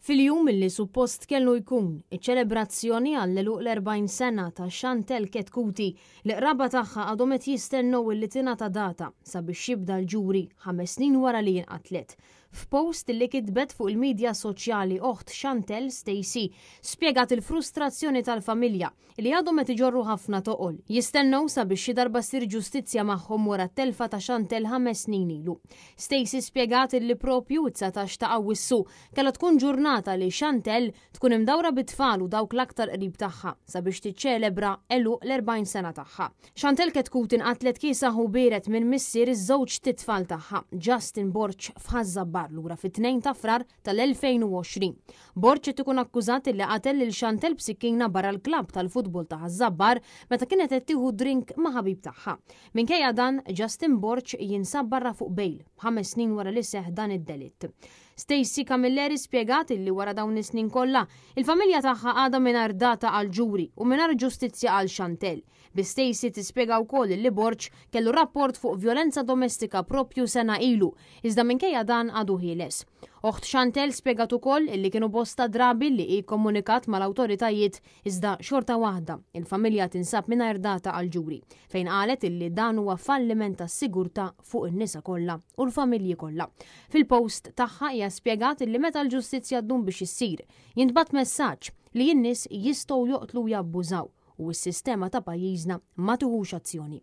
Fil-jum li suppost kellu jkun iċ-ċelebrazzjoni għall-eluq l-40 sena ta' Chantel Ketkuti li qraba tagħha għadhom qed jistennew li tingħata data sabiex jibda l-ġuri 5 snin wara li jinqatlet. F'post li kitbet fuq il-medja soċjali oħt Chantel, Stacey, spjegat il-frustrazzjoni tal-familja li għadhom qed iġorru ħafna toqol. Jistennew sabiex xi darba ssir ġustizzja magħhom wara t-telfa ta' Chantel 5 snin ilu. Stacey spjegat li propju 19 ta' Awwissu kellha tkun ġurnata li Chantel tkun imdawra bit-tfal u dawk l-aktar qrib tagħha sabiex tiċċelebra eluq l-40 sena tagħha. Chantel Ketkuti inqatlet kiesaħ u bieret minn missier iż-żewġ titfal tagħha, Justin Borch f'Ħażabbar lura fit-2 ta' Frar tal-2020. Borch qed ikun akkużat li qatel lil Chantel b'sikkina barra l-klabb tal-futbol ta' Ħażabbar meta kienet qed tieħu drink ma' ħabib tagħha. Minkejja dan, Justin Borch jinsab barra fuq bejl 5 snin wara li seħħ dan id-delitt. Stacey Camilleri spjegat li wara dawn is-snin kollha, il-familja tagħha għadha mingħajr data għal ġuri u mingħajr ġustizzja għal Chantel. Bi Stacey tispjega wkoll li Borch kellu rapport fuq vjolenza domestika propju sena ilu, iżda minkejja dan għadu ħieles. Oħt Chantel spjegat ukoll li kienu bosta drabi li jikkomunikat mal-awtoritajiet iżda xorta waħda il-familja tinsab mingħajr data għal ġuri, fejn qalet illi dan huwa falliment tas-sigurtà fuq in-nisa kollha u l-familji kollha. Fil-post tagħha hija spjegat li meta l-ġustizzja ddum biex issir, jintbagħat messaġġ li n-nies jistgħu joqtlu u jabbużaw u s-sistema ta' pajjiżna ma tieħux azzjoni.